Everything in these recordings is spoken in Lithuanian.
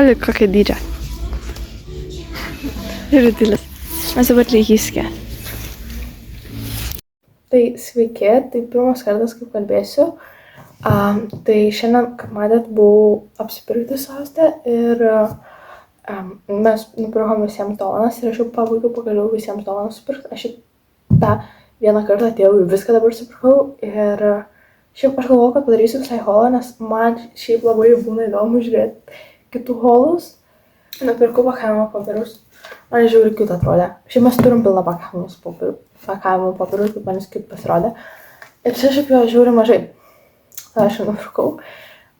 Rodyk kokio dydžio. Ir didelis. Mes dabar lygiskė. Tai sveiki, tai pirmas kartas, kaip kalbėsiu. Tai šiandien, kaip matėt, buvau apsipirkti sostę ir mes nupirkom visiems dovanas ir aš jau pabaigiau pagaliau visiems dovanas supirkti. Aš tą vieną kartą atėjau ir viską dabar supirkau ir šiaip aš galvoju, kad padarysiu visai haulą, nes man šiaip labai būna įdomu žiūrėti kitų haulus. Nupirkau pakavimo popieriaus. Man žiauriai kiut atrodė. Šiaip mes turim pilną pakavimo popieriaus, kaip man jis kaip pasirodė. Ir čia šiaip jo žiauriai mažai. Tai aš jau nupirkau.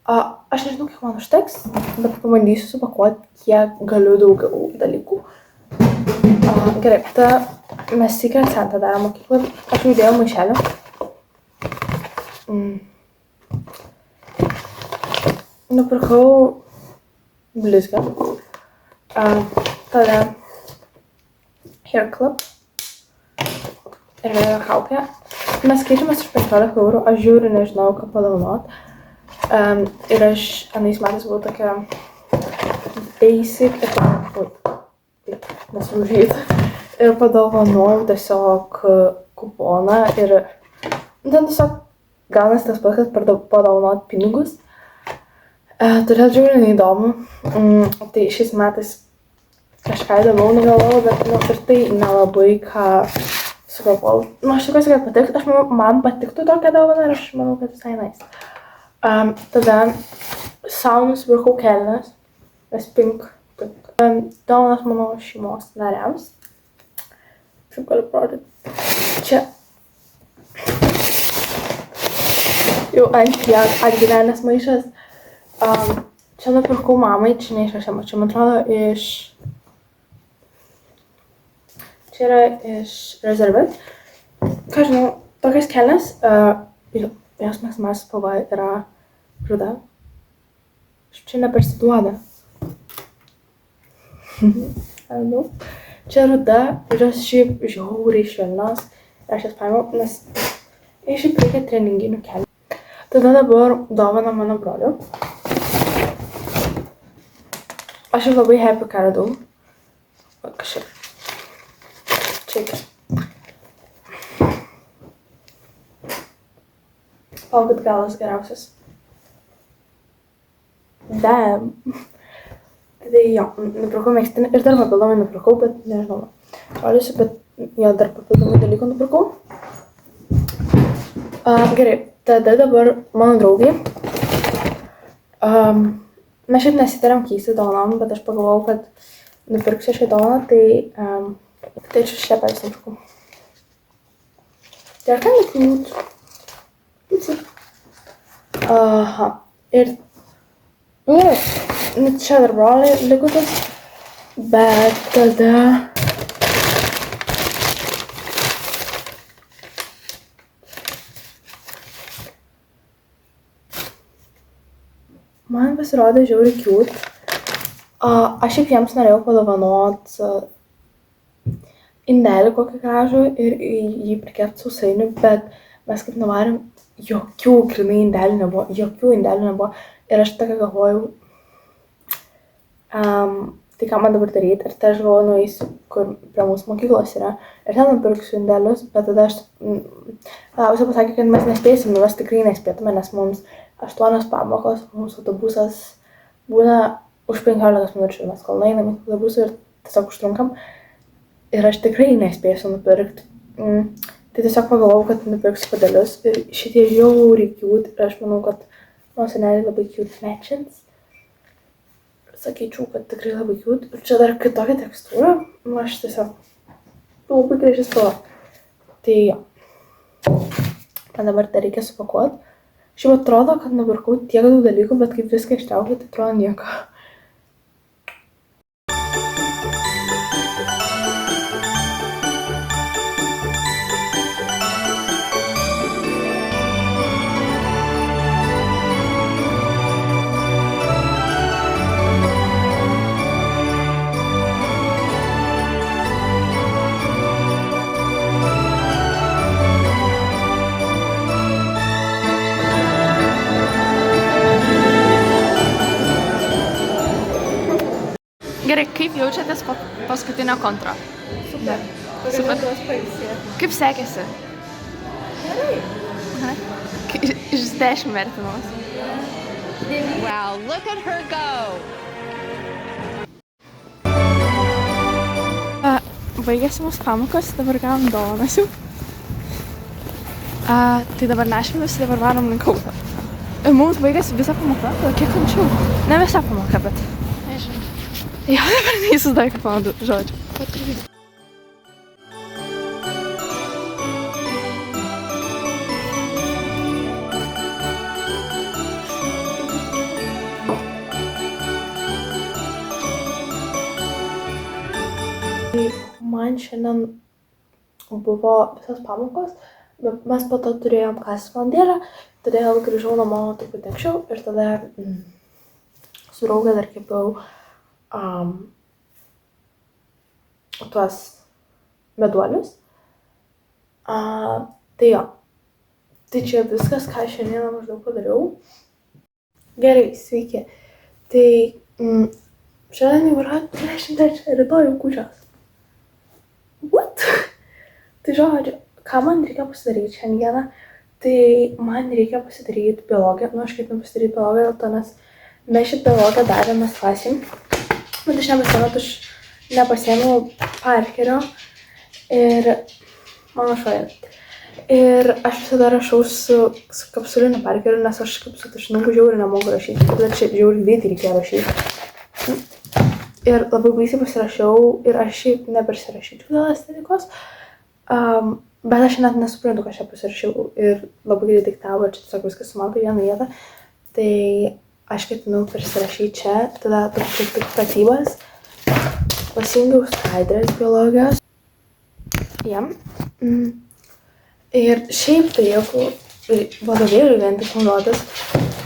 Aš nežinau, kiek man užteks, bet pabandysiu supakuoti, kiek galiu daugiau dalykų. Gerai, tai mes Secret Santa darėm mokyklą. Aš jau įdėjau maišelį. Nupirkau blizgą. Tada hair clip ir vėliau kaukę. Mes keičiamės už 15 eurų, aš žiūriu, nežinau, ką padovanot. Ir aš anais metais buvau tokia basic ir padovanojau tiesiog kuponą ir ten tiesiog gaunasi tas pats, kad padovanot pinigus. Todėl žiūriu neįdomu. Tai šiais metais kažką įdomiau nugalvojau, bet ir tai nelabai ką sugalvojau. Aš tikiuosi, kad patiks. Aš manau, man patiktų tokia dovana ir aš manau, kad visai nice. Tada sau nusipirkau kelnes. Nes pink. Dovanas mano šeimos nariams. Kaip galiu parodyti. Čia jau ant tiek atgyvenęs maišas. Čia nupirkau mamai, čia ne iš aš čia man atrodo čia yra iš Reserved. Ką žinau, tokias kelnes, jos mėgstamiausia spalva yra ruda. Čia nepersiduoda. Čia ruda ir jos šiaip žiauriai švelnios. Aš jas paėmiau, nes šiaip reikia treninginių kelių. Tada dabar dovana mano broliu. Aš jau labai happy, ką radau. Kažkaip. Čekį. Palaukit, galas geriausias. Damn. Tai jo, nupirkau megztinį ir dar papildomai nupirkau, bet nežinau. Rodysiu, bet jo dar papildomai dalykų nupirkau. Gerai, tada dabar mano draugai. Mes šiaip nesitarėm keisti dovanom, bet aš pagalvojau, kad nupirksiu šią dovaną, tai čia šlepę visą nupirkau. Tai ar ką nekliūt? Aha. Ir čia dar broliai likutis, bet tada man pasirodė žiauriai cute. Aš šiaip jiems norėjau padovanot indelį kokį gražų ir jį prikepti sausainių, bet mes kaip nuvarėm, jokių grynai indelių nebuvo. Ir aš tokia galvojau, tai ką man dabar daryti. Ir tai aš galvoju, nueisiu, kur prie mūsų mokyklos yra. Ir ten nupirksiu indelius, bet tada aš visi pasakė, kad mes nespėsim, mes tikrai nespėtume, nes mums 8 pamokos, mūsų autobusas būna už 15 minučių, mes kol nueinam į autobusą ir tiesiog užtrunkam. Ir aš tikrai nespėsiu nupirkti. Tai tiesiog pagalvojau, kad nupirksiu padelius ir šitie žiauriai cute ir aš manau, kad mano seneliai labai cute matchins. Sakyčiau, kad tikrai labai cute. Ir čia dar kitokia tekstūra, aš tiesiog labai graži spalva. Tai jo. Man dabar tai reikia supakuoti. Šiaip atrodo, kad nupirkau tiek daug dalykų, bet kaip viską ištraukiu, tai atrodo nieko. Gerai, kaip jaučiatės po paskutinio kontro? Super. Super. Pailsėti. Kaip sekėsi? Gerai. Iš 10 vertinamas. Wow, look at her go. Baigėsi mūsų pamokos, dabar gavom dovanas jau. Tai dabar nešėmės, dabar varom link kauno. Ir mums baigėsi visa pamoka, tada kiek anksčiau. Ne visa pamoka, bet... Nežinau. Jo, dabar neįsivaizduoju, kaip mano žodžiu. Man šiandien buvo visos pamokos, bet mes po to turėjom klasės valandėlę, todėl grįžau namo truputį anksčiau ir tada su drauge dar kepiau tuos meduolius. Tai jo, tai čia viskas, ką šiandieną maždaug padariau. Gerai, sveiki. Tai šiandien jau yra 23, rytoj jau kūčios. What? Tai žodžiu, ką man reikia pasidaryti šiandieną, tai man reikia pasidaryti biologiją. Nu, aš ketinu pasidaryti biologiją dėl to, nes mes šitą biologiją darėme klasėm. Bet aš nepasiėmiau Parkerio ir mano šoje. Ir aš visada rašau su kapsuliniu Parkeriu, nes aš kaip su tušinuku žiauriai nemoku rašyti. Bet čia žiauriai greitai reikėjo rašyti. Ir labai baisiai pasirašiau ir aš šiaip nepersirašyčiau dėl estetikos. Bet aš net nesuprantu, ką aš čia pasirašiau ir labai greitai diktavo ir čia tiesiog viskas sumalta į vieną vietą. Tai aš ketinu persirašyti čia, tada tik pratybas. Pasijungiau skaidrės biologijos. Jam. Ir šiaip tai, jeigu vadovėlių vien tik naudotis,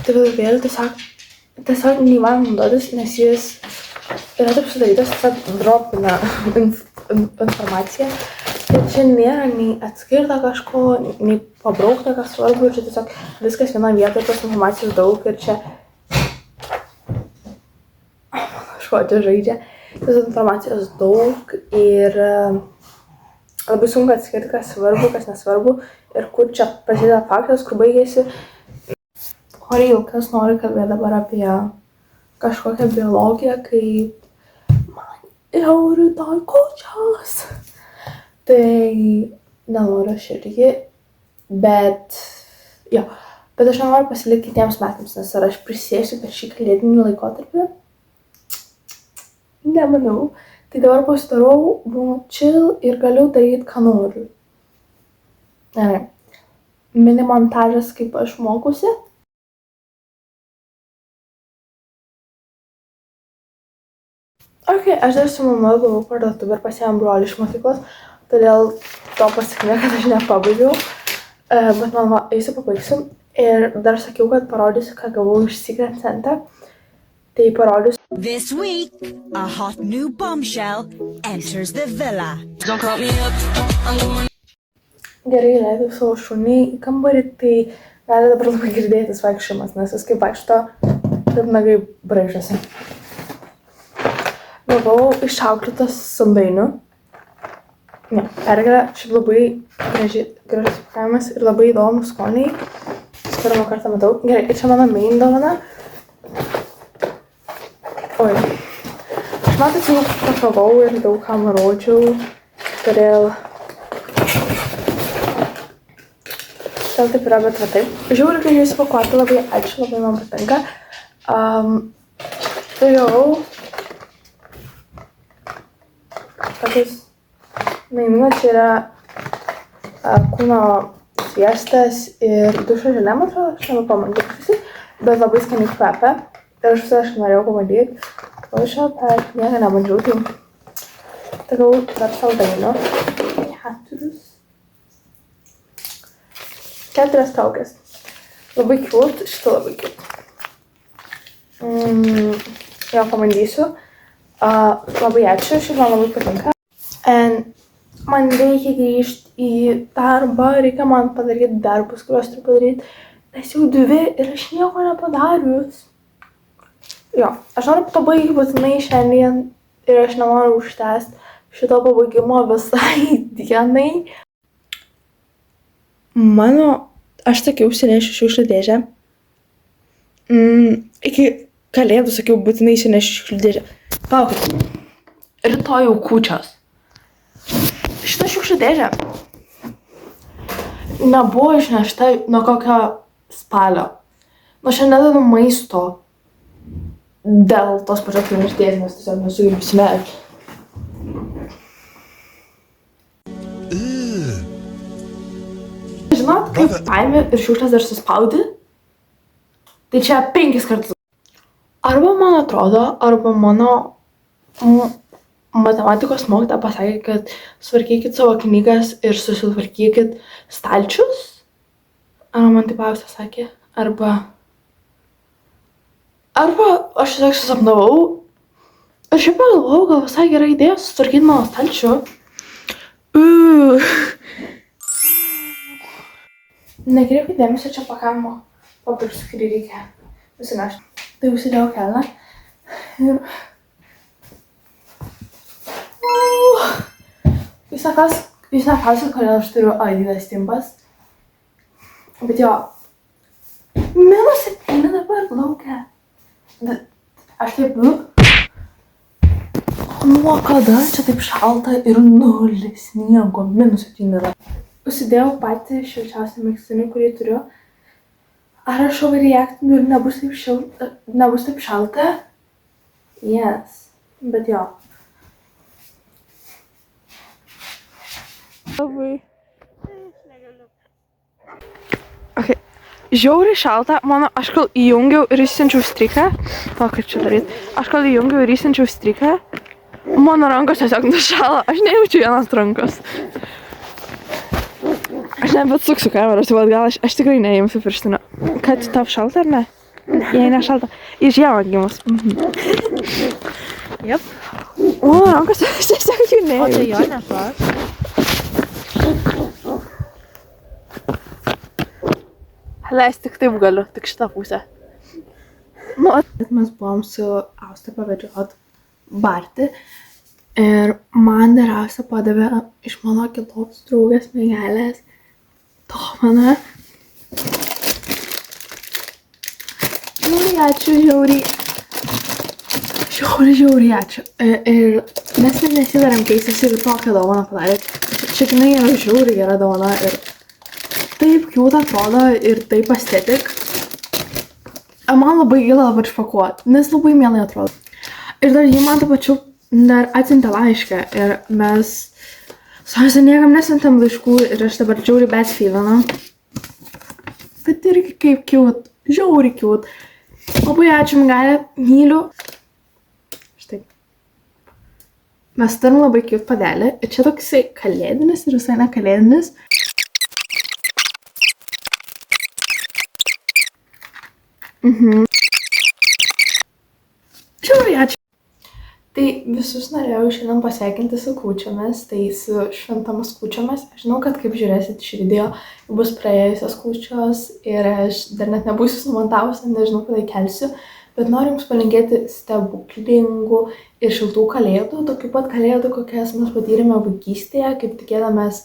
tai vadovėlių tiesiog neįmanoma naudotis, nes jis yra taip sudarytas, tiesiog dropina informaciją. Ir čia nėra nei atskirta kažko, nei pabraukta kas svarbu, ir čia tiesiog viskas viena vieta, tos informacijos daug ir čia kažko čia žaidžia. Tos informacijos daug ir labai sunku atskirti, kas svarbu, kas nesvarbu ir kur čia prasideda faktas, kur baigėsi. Horil, kas nori kalbėti dabar apie kažkokią biologiją, kaip man jau rytoj kūčios. Tai nenoriu aš irgi, bet aš nenoriu pasilikti kitiems metams, nes ar aš prisėsiu per šį kalėdinį laikotarpį? Nemanau. Tai dabar pasidarau, būnu chill ir galiu daryti, ką noriu. Mini montažas, kaip aš mokusi. Ok, aš dar su mama buvau parduotuvę ir pasiėmėm brolį iš mokyklos, todėl to pasekmė, kad aš nepabaigiau. Bet mama, eisiu pabaigsiu. Ir dar sakiau, kad parodysiu, ką gavau iš Secret Santa. Tai parodysiu. This week, a hot new bombshell enters the villa. Gerai, leidau savo šunį į kambarį, tai gali dabar labai girdėtis vaikščiojimas, nes jis kaip vaikšto, taip nagai braižosi. Gavau išauklėtas saldainių. Ne, pergalė, šiaip labai gražus pakavimas ir labai įdomus skoniai. Pirmą kartą matau. Gerai, ir čia mano main dovana. Oi. Aš matot, jau pakavau ir daug kam rodžiau. Todėl taip yra, bet va taip. Žiūriu, kad jūs pakuoti, labai ačiū, labai man patinka. Tai jau tokius naimino, čia yra kūno sviestas ir dušo želė, man atrodo, aš nepamandžiau visi, bet labai skaniai kvepia. Ir aš visą norėjau pabandyti. O šio per nieką nebandžiau, tai gavau dar saldainių. 4 kaukės. Labai cute, šitą labai cute. Jo, pabandysiu. Labai ačiū, šitą man labai patinka. Man reikia grįžti į darbą, reikia man padaryti darbus, kuriuos turiu padaryti. Nes jau 2 ir aš nieko nepadarius. Jo, aš noriu pabaigti būtinai šiandien ir aš nenoriu užtęsti šito pabaigimo visai dienai. Aš sakiau, išsinešiu šiukšlių dėžę. Iki kalėdų sakiau, būtinai išsinešiu šiukšlių dėžę. Palaukit, rytoj jau kūčios. Šitą šiukšlių dėžę nebuvo išnešta nuo kokio spalio. Nu, aš nededu maisto dėl tos pačios priežasties, nes tiesiog nesugebu išsinešti. Žinot, kaip paimi ir šiukšlės dar suspaudi? Tai čia 5 kartus. Arba man atrodo, arba mano matematikos mokytoja pasakė, kad sutvarkykit savo knygas ir susitvarkykit stalčius. Arba man taip Austė sakė, arba aš tiesiog susapnavau ir šiaip pagalvojau, gal visai gera idėja susitvarkyti mano stalčių. Nekreipkite dėmesio čia pakavimo popierius, kurį reikia nusinešti. Tai užsidėjau kelną ir... Jūs neklausit, kodėl aš turiu Adidas Timbas. Bet jo, -7 dabar laukia. Aš taip... Nuo kada čia taip šalta ir 0 sniego, -7 yra. Užsidėjau patį šilčiausią megztinį, kurį turiu. Ar aš overreactinu ir nebus taip šalta? Yes, bet jo. Labai. Okay. Žiauriai šalta, aš kol įjungiau ir įsiunčiau striką. O, kaip čia daryti? Aš kol įjungiau ir įsiunčiau striką, mano rankos tiesiog nušalo. Aš nejaučiu vienos rankos. Aš nebetsuksiu kameros, bet gal aš tikrai neimsiu pirštinio. Kad tau šalta ar ne? Jei ne šalta. Iš žiemą gimus. Jep. Mano rankos tiesiog jų nejaučiu. O tai jo nešlas? Leis tik taip galiu, tik šitą pusę. Mes buvom su Auste pavedžiot barti ir man geriausia padavė iš mano kitos draugės mergelės dovaną. Ačiū, žiauriai ačiū. Ir mes nesidarėm keistis ir tokią dovaną padarė. Šiaip jinai yra žiauriai gera dovana ir taip cute atrodo ir taip estetik. Man labai gaila dabar išpakuoti, nes labai mielai atrodo. Ir dar jį man tą pačiu dar atsiuntė laišką ir mes su Auste niekam nesiuntėm laiškų ir aš dabar žiauriai besfeelinu. Bet irgi kaip cute, žiauriai cute. Labai ačiū, mergelė, myliu. Štai. Mes turim labai cute padelį ir čia toksai kalėdinis ir visai ne kalėdinis. Žiauriai ačiū. Tai visus norėjau šiandien pasveikinti su kūčiomis, tai su šventomis kūčiomis. Aš žinau, kad kaip žiūrėsit šį video, bus praėjusios kūčios ir aš dar net nebūsiu sumontavusi, nežinau, kada kelsiu, bet noriu jums palinkėti stebuklingų ir šiltų kalėdų, tokių pat kalėdų, kokias mes patyrėme vaikystėje, kaip tikėdamės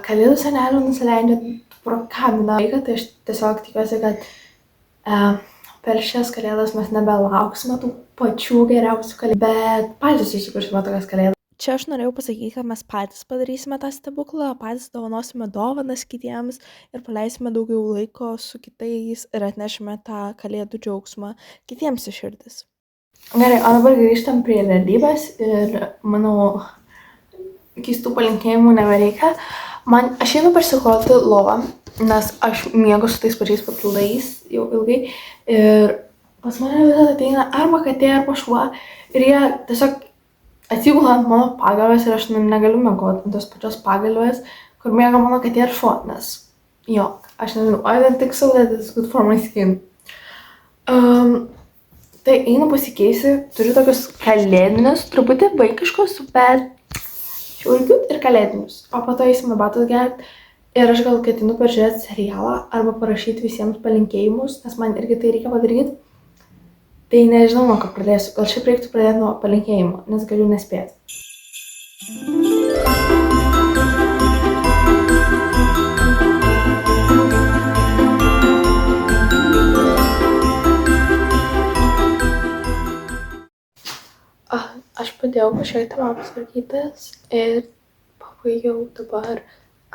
kalėdų senelio nusileidžiant pro kaminą vaiką, tai aš tiesiog tikiuosi, kad per šias kalėdas mes nebelauksime tų pačių geriausių kalėdų, bet patys susikursime tokias kalėdas. Čia aš norėjau pasakyti, kad mes patys padarysime tą stebuklą, patys dovanosime dovanas kitiems ir paleisime daugiau laiko su kitais ir atnešime tą kalėdų džiaugsmą kitiems į širdis. Gerai, o dabar grįžtam prie realybės ir manau, keistų palinkėjimų nebereikia. Aš einu persikloti lovą, nes aš miegu su tais pačiais papildais jau ilgai ir pas mane visada ateina arba katė, arba šuo ir jie tiesiog atsigula ant mano pagalvės ir aš negaliu miegoti ant tos pačios pagalvės, kur miega mano katė ir šuo, nes jo, aš nežinau, I don't think so that it's good for my skin. Tai einu pasikeisti, turiu tokius kalėdinius, truputį vaikiškus, bet šiaurikiut ir kalėdinius, o po to eisime batus gerti. Ir aš gal ketinu peržiūrėti serialą arba parašyti visiems palinkėjimus, nes man irgi tai reikia padaryti. Tai nežinau, nuo ką pradėsiu. Gal šiaip reiktų pradėti nuo palinkėjimo, nes galiu nespėti. Aš padėjau kažkiek temams tvarkytis ir pabaigiau dabar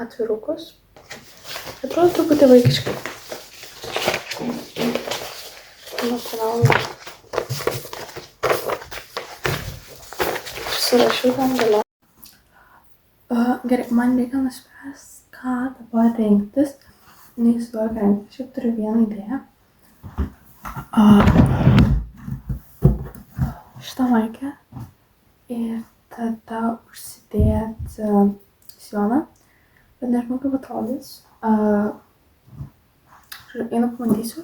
atvirukus. Atrodo truputį vaikiškai. Surašiau ten gale. Gerai, man reikia nuspręsti, ką dabar rinktis. Neįsivaizduoju, ką rinktis. Šiaip turiu vieną idėją. Šitą maikę. Ir tada užsidėti sijoną. Bet nežinau, kaip atrodys. Einu pabandysiu.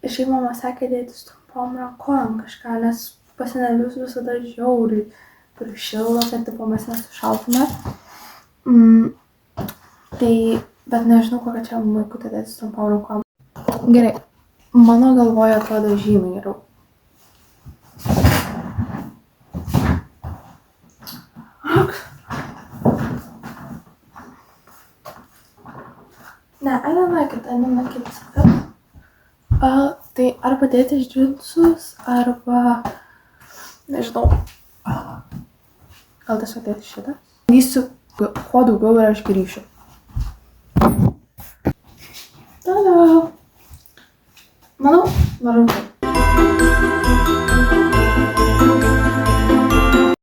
Ir šiaip mama sakė dėtis trumpom rankom kažką, nes pas senelius visada žiauriai prišildo, kad tipo mes nesušaltume. Tai, bet nežinau, kokią čia maikutę dėtis trumpom rankom. Gerai, mano galvoje atrodo žymiai geriau. Ne, nenakit. Tai arba dėti iš džinsus, arba, nežinau, gal tiesiog dėti šitą. Bandysiu kuo daugiau ir aš grįšiu. Tada! Manau, varau.